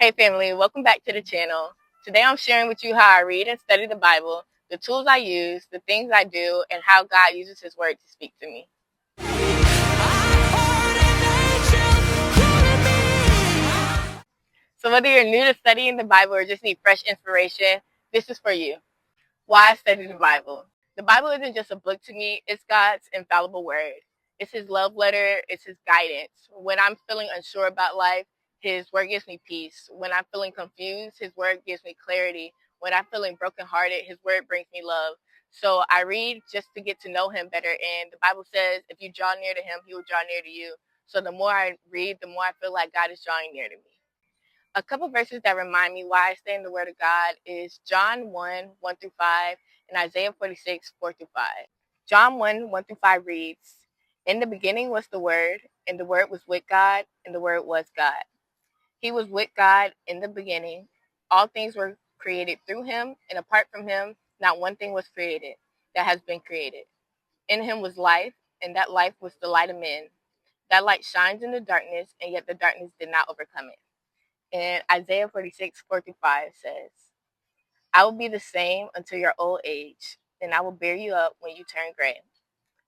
Hey family, welcome back to the channel. Today I'm sharing with you how I read and study the Bible, the tools I use, the things I do, and how God uses His Word to speak to me. So whether you're new to studying the Bible or just need fresh inspiration, this is for you. Why I study the Bible. The Bible isn't just a book to me, it's God's infallible word. It's His love letter, it's His guidance. When I'm feeling unsure about life, His word gives me peace. When I'm feeling confused, His word gives me clarity. When I'm feeling brokenhearted, His word brings me love. So I read just to get to know Him better. And the Bible says if you draw near to Him, He will draw near to you. So the more I read, the more I feel like God is drawing near to me. A couple verses that remind me why I stay in the Word of God is John 1, 1 through 5, and Isaiah 46, 4 through 5. John 1, 1 through 5 reads, "In the beginning was the Word, and the Word was with God, and the Word was God. He was with God in the beginning. All things were created through Him, and apart from Him, not one thing was created that has been created. In Him was life, and that life was the light of men. That light shines in the darkness, and yet the darkness did not overcome it." And Isaiah 46, 4 through 5 says, "I will be the same until your old age, and I will bear you up when you turn gray.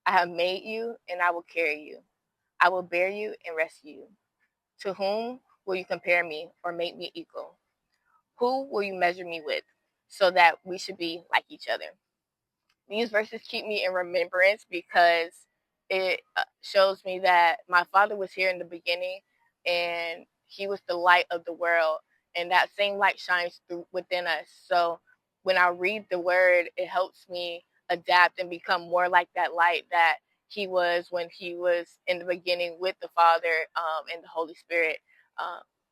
I have made you, and I will carry you. I will bear you and rescue you. To whom will you compare me or make me equal? Who will you measure me with so that we should be like each other?" These verses keep me in remembrance because it shows me that my Father was here in the beginning and He was the light of the world, and that same light shines through within us. So when I read the word, it helps me adapt and become more like that light that He was when He was in the beginning with the Father and the Holy Spirit.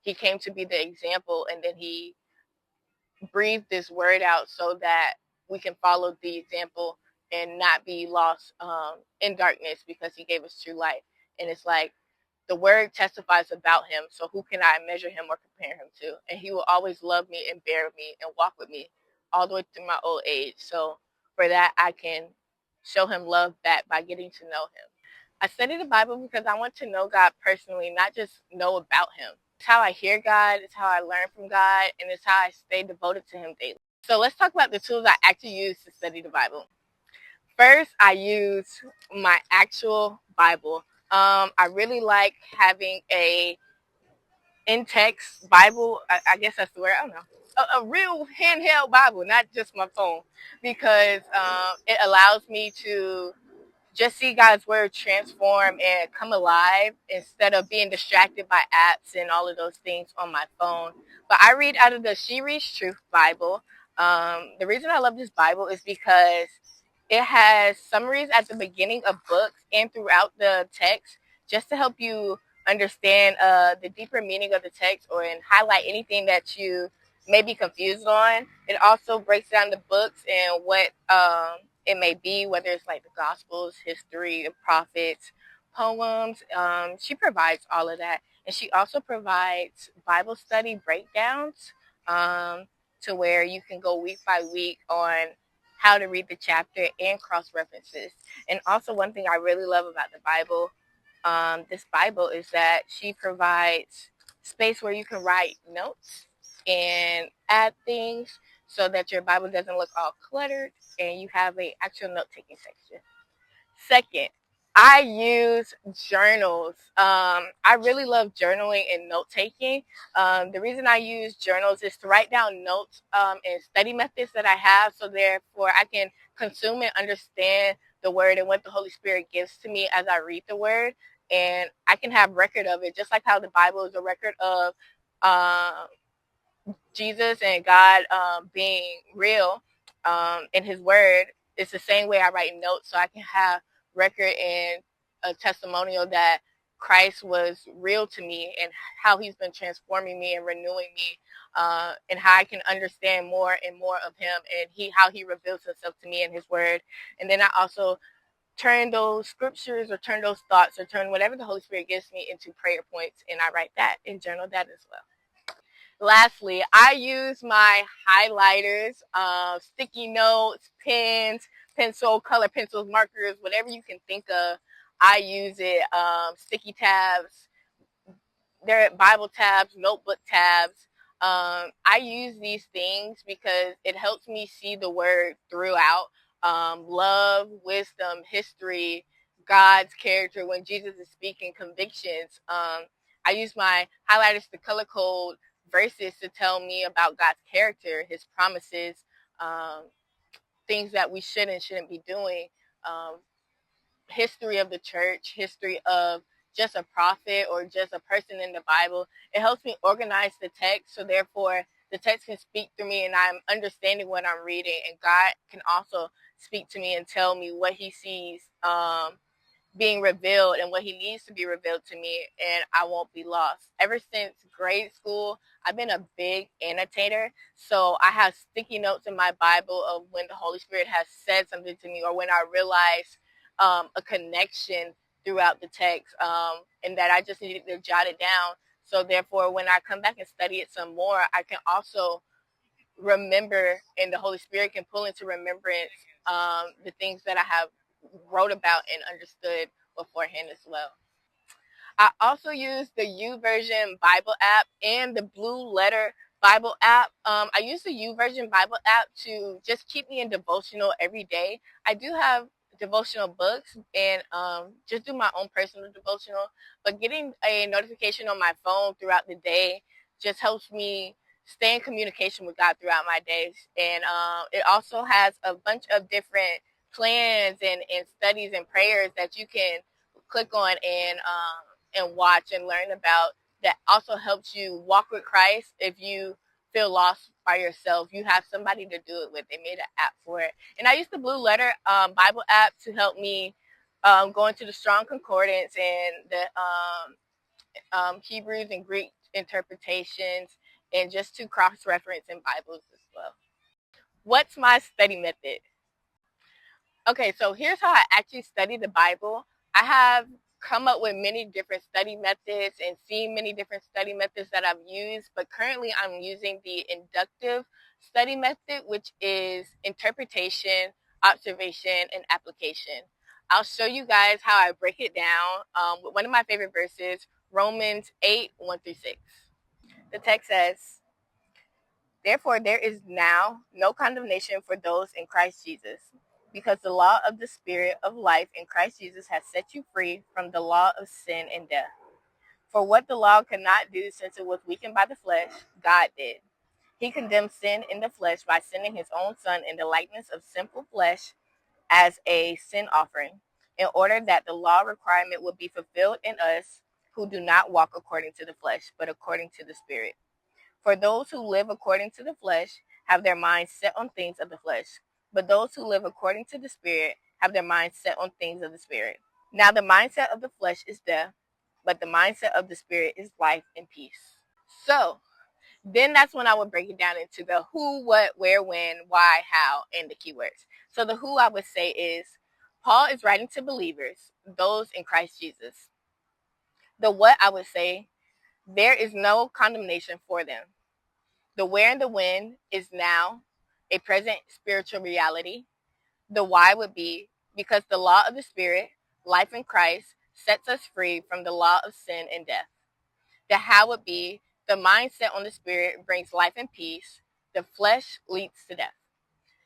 He came to be the example, and then He breathe this word out so that we can follow the example and not be lost in darkness, because He gave us true light. And it's like the word testifies about Him, so who can I measure Him or compare Him to? And He will always love me and bear me and walk with me all the way through my old age. So for that, I can show Him love back by getting to know Him. I study the Bible because I want to know God personally, not just know about Him. It's how I hear God, it's how I learn from God, and it's how I stay devoted to Him daily. So let's talk about the tools I actually use to study the Bible. First, I use my actual Bible. I really like having a in-text Bible. I guess that's the word. I don't know. A real handheld Bible, not just my phone, because it allows me to just see God's word transform and come alive instead of being distracted by apps and all of those things on my phone. But I read out of the She Reads Truth Bible. The reason I love this Bible is because it has summaries at the beginning of books and throughout the text, just to help you understand the deeper meaning of the text, or and highlight anything that you may be confused on. It also breaks down the books and what it may be, whether it's like the Gospels, history, the prophets, poems. She provides all of that. And she also provides Bible study breakdowns, to where you can go week by week on how to read the chapter and cross references. And also, one thing I really love about the Bible, this Bible, is that she provides space where you can write notes and add things so that your Bible doesn't look all cluttered and you have a actual note-taking section. Second, I use journals. I really love journaling and note taking. The reason I use journals is to write down notes and study methods that I have, so therefore I can consume and understand the word and what the Holy Spirit gives to me as I read the word. And I can have record of it, just like how the Bible is a record of Jesus and God being real in His word. It's the same way I write notes, so I can have record and a testimonial that Christ was real to me, and how He's been transforming me and renewing me, and how I can understand more and more of Him, and how He reveals Himself to me in His word. And then I also turn those scriptures, or turn those thoughts, or turn whatever the Holy Spirit gives me into prayer points, and I write that and journal that as well. Lastly, I use my highlighters, sticky notes, pens, pencil, color pencils, markers, whatever you can think of. I use it. Sticky tabs, they're Bible tabs, notebook tabs. I use these things because it helps me see the word throughout, love, wisdom, history, God's character when Jesus is speaking, convictions. I use my highlighters to color code verses to tell me about God's character, his promises, um, things that we should and shouldn't be doing, um, history of the church, history of just a prophet or just a person in the Bible. It helps me organize the text, so therefore the text can speak through me and I'm understanding what I'm reading, and God can also speak to me and tell me what he sees being revealed and what he needs to be revealed to me, and I won't be lost. Ever since grade school, I've been a big annotator. So I have sticky notes in my Bible of when the Holy Spirit has said something to me or when I realize a connection throughout the text, and that I just needed to jot it down. So therefore, when I come back and study it some more, I can also remember, and the Holy Spirit can pull into remembrance the things that I have wrote about and understood beforehand as well. I also use the YouVersion Bible app and the Blue Letter Bible app. I use the YouVersion Bible app to just keep me in devotional every day. I do have devotional books and just do my own personal devotional, but getting a notification on my phone throughout the day just helps me stay in communication with God throughout my days. And it also has a bunch of different plans and studies and prayers that you can click on and watch and learn about, that also helps you walk with Christ. If you feel lost by yourself, you have somebody to do it with. They made an app for it. And I use the Blue Letter Bible app to help me go into the Strong Concordance and the Hebrews and Greek interpretations, and just to cross-reference in Bibles as well. What's my study method? Okay, so here's how I actually study the Bible. I have come up with many different study methods and seen many different study methods that I've used, but currently I'm using the inductive study method, which is interpretation, observation, and application. I'll show you guys how I break it down with one of my favorite verses, Romans 8, 1 through 6. The text says, "Therefore, there is now no condemnation for those in Christ Jesus, because the law of the Spirit of life in Christ Jesus has set you free from the law of sin and death. For what the law could not do, since it was weakened by the flesh, God did. He condemned sin in the flesh by sending his own Son in the likeness of sinful flesh as a sin offering, in order that the law requirement would be fulfilled in us who do not walk according to the flesh, but according to the Spirit. For those who live according to the flesh have their minds set on things of the flesh, but those who live according to the Spirit have their minds set on things of the Spirit. Now the mindset of the flesh is death, but the mindset of the Spirit is life and peace." So then that's when I would break it down into the who, what, where, when, why, how, and the keywords. So the who, I would say, is Paul is writing to believers, those in Christ Jesus. The what, I would say, there is no condemnation for them. The where and the when is now a present spiritual reality. The why would be because the law of the Spirit, life in Christ, sets us free from the law of sin and death. The how would be the mindset on the Spirit brings life and peace. The flesh leads to death.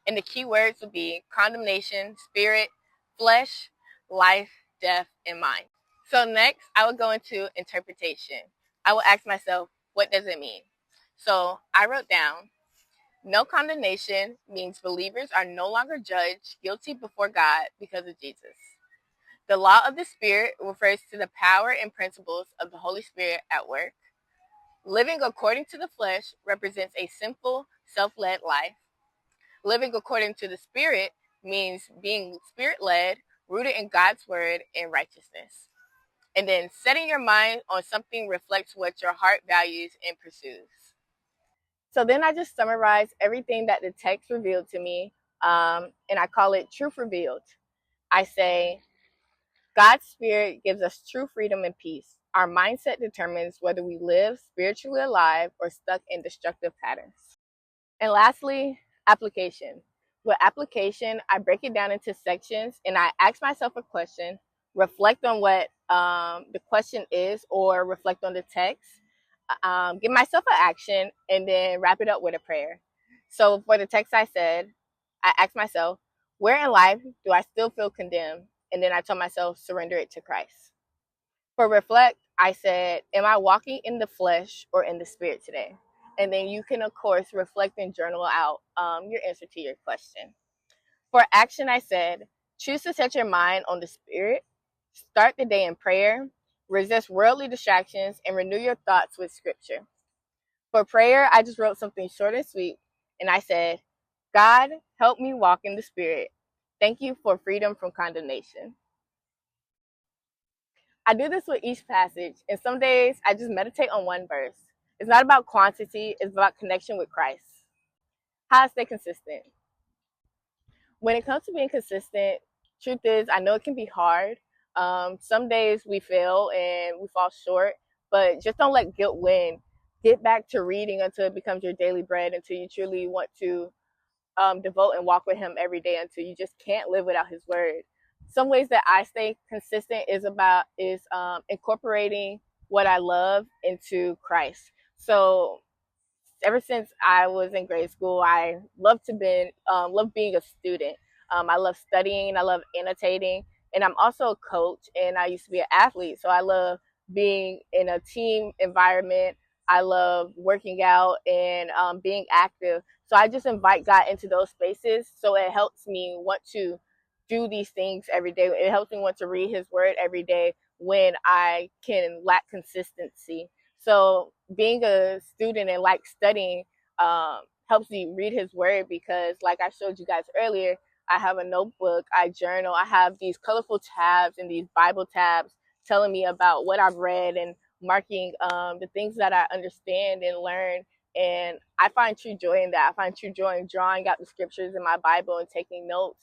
And the key words would be condemnation, spirit, flesh, life, death, and mind. So next, I will go into interpretation. I will ask myself, what does it mean? So I wrote down, no condemnation means believers are no longer judged guilty before God because of Jesus. The law of the Spirit refers to the power and principles of the Holy Spirit at work. Living according to the flesh represents a sinful, self-led life. Living according to the Spirit means being Spirit-led, rooted in God's word and righteousness. And then setting your mind on something reflects what your heart values and pursues. So then I just summarize everything that the text revealed to me, and I call it truth revealed. I say, God's Spirit gives us true freedom and peace. Our mindset determines whether we live spiritually alive or stuck in destructive patterns. And lastly, application. With application, I break it down into sections and I ask myself a question, reflect on what the question is, or reflect on the text. give myself an action, and then wrap it up with a prayer. So for the text I said, I asked myself, where in life do I still feel condemned? And then I told myself, surrender it to Christ. For reflect, I said, am I walking in the flesh or in the spirit today? And then you can, of course, reflect and journal out your answer to your question. For action, I said, choose to set your mind on the spirit, start the day in prayer, resist worldly distractions, and renew your thoughts with scripture. For prayer, I just wrote something short and sweet, and I said, God, help me walk in the spirit. Thank you for freedom from condemnation. I do this with each passage, and some days I just meditate on one verse. It's not about quantity, it's about connection with Christ. How I stay consistent. When it comes to being consistent, truth is, I know it can be hard. Some days we fail and we fall short, but just don't let guilt win. Get back to reading until it becomes your daily bread, until you truly want to devote and walk with Him every day, until you just can't live without His word. Some ways that I stay consistent is incorporating what I love into Christ. So ever since I was in grade school, I love being a student. I love studying. I love annotating, and I'm also a coach. And I used to be an athlete, so I love being in a team environment. I love working out and being active. So I just invite God into those spaces. So it helps me want to do these things every day. It helps me want to read His Word every day when I can lack consistency. So being a student and like studying helps me read His Word because, like I showed you guys earlier, I have a notebook, I journal, I have these colorful tabs and these Bible tabs telling me about what I've read and marking the things that I understand and learn. And I find true joy in that. I find true joy in drawing out the scriptures in my Bible and taking notes.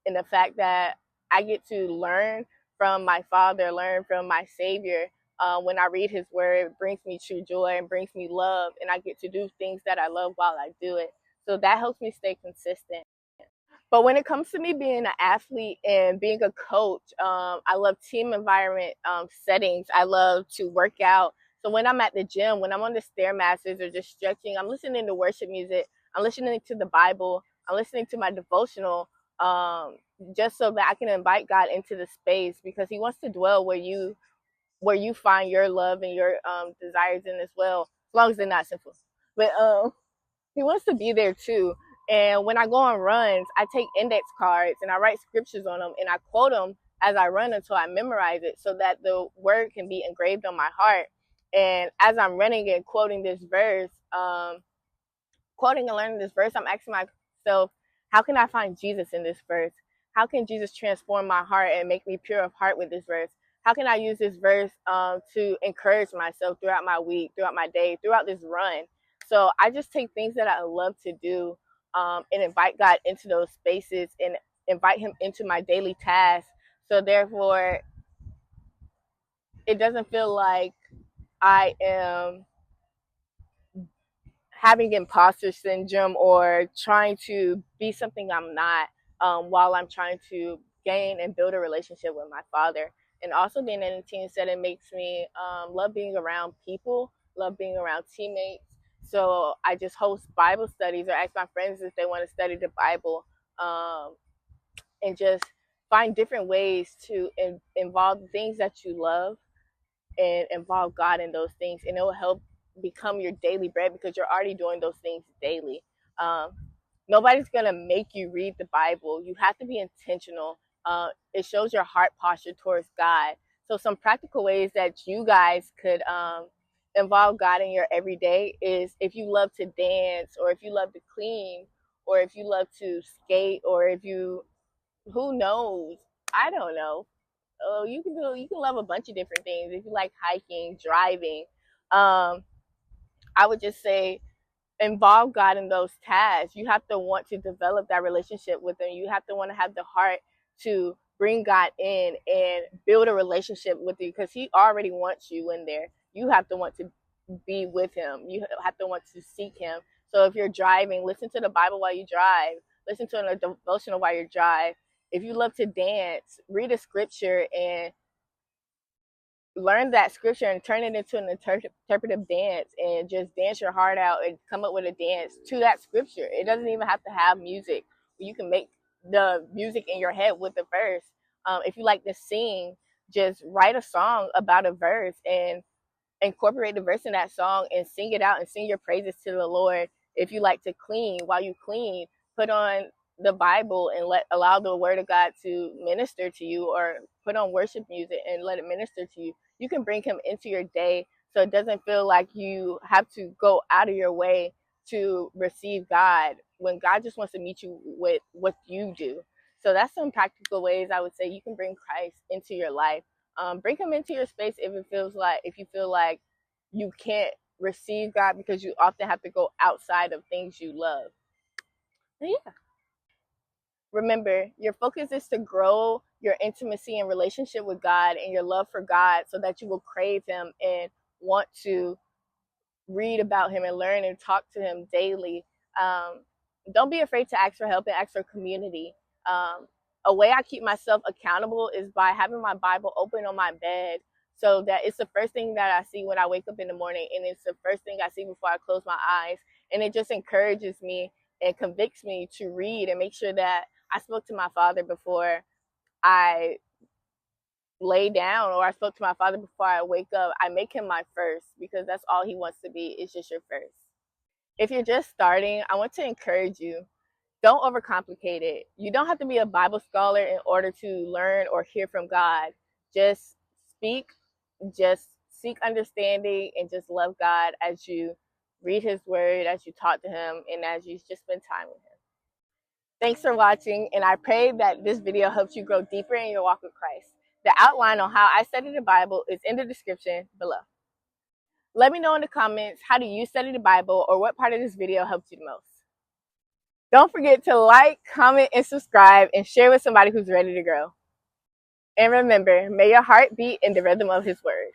And the fact that I get to learn from my Father, learn from my Savior. When I read His Word, it brings me true joy and brings me love, and I get to do things that I love while I do it. So that helps me stay consistent. But when it comes to me being an athlete and being a coach, I love team environment settings. I love to work out. So when I'm at the gym, when I'm on the Stairmasters or just stretching, I'm listening to worship music. I'm listening to the Bible. I'm listening to my devotional, um, just so that I can invite God into the space because He wants to dwell where you find your love and your desires in as well, as long as they're not sinful. But He wants to be there too. And when I go on runs, I take index cards and I write scriptures on them and I quote them as I run until I memorize it so that the word can be engraved on my heart. And as I'm running and quoting this verse, quoting and learning this verse, I'm asking myself, how can I find Jesus in this verse? How can Jesus transform my heart and make me pure of heart with this verse? How can I use this verse to encourage myself throughout my week, throughout my day, throughout this run? So I just take things that I love to do and invite God into those spaces and invite Him into my daily tasks. So therefore, it doesn't feel like I am having imposter syndrome or trying to be something I'm not while I'm trying to gain and build a relationship with my Father. And also being in a team setting makes me love being around people, love being around teammates. So I just host Bible studies or ask my friends if they want to study the Bible and just find different ways to involve the things that you love and involve God in those things, and it will help become your daily bread because you're already doing those things daily. Um, Nobody's gonna make you read the Bible. You have to be intentional. It shows your heart posture towards God. So some practical ways that you guys could involve God in your everyday is if you love to dance, or if you love to clean, or if you love to skate, or if you, who knows, I don't know, you can love a bunch of different things. If you like hiking, driving, um, I would just say involve God in those tasks. You have to want to develop that relationship with Him. You have to want to have the heart to bring God in and build a relationship with you because He already wants you in there. You have to want to be with Him. You have to want to seek Him. So if you're driving, listen to the Bible while you drive. Listen to a devotional while you drive. If you love to dance, read a scripture and learn that scripture and turn it into an interpretive dance and just dance your heart out and come up with a dance to that scripture. It doesn't even have to have music. You can make the music in your head with the verse. If you like to sing, just write a song about a verse and incorporate the verse in that song and sing it out and sing your praises to the Lord. If you like to clean, while you clean, put on the Bible and allow the word of God to minister to you, or put on worship music and let it minister to you. You can bring him into your day so it doesn't feel like you have to go out of your way to receive God, when God just wants to meet you with what you do. So that's some practical ways I would say you can bring Christ into your life. Bring him into your space if you feel like you can't receive God because you often have to go outside of things you love. And yeah. Remember, your focus is to grow your intimacy and relationship with God and your love for God so that you will crave him and want to read about him and learn and talk to him daily. Um, don't be afraid to ask for help and ask for community. A way I keep myself accountable is by having my Bible open on my bed, so that it's the first thing that I see when I wake up in the morning, and it's the first thing I see before I close my eyes. And it just encourages me and convicts me to read and make sure that I spoke to my Father before I lay down, or I spoke to my Father before I wake up. I make him my first, because that's all he wants to be, is just your first. If you're just starting, I want to encourage you, don't overcomplicate it. You don't have to be a Bible scholar in order to learn or hear from God. Just speak, just seek understanding, and just love God as you read his word, as you talk to him, and as you just spend time with him. Thanks for watching, and I pray that this video helps you grow deeper in your walk with Christ. The outline on how I study the Bible is in the description below. Let me know in the comments, how do you study the Bible, or what part of this video helped you the most? Don't forget to like, comment, and subscribe, and share with somebody who's ready to grow. And remember, may your heart beat in the rhythm of his word.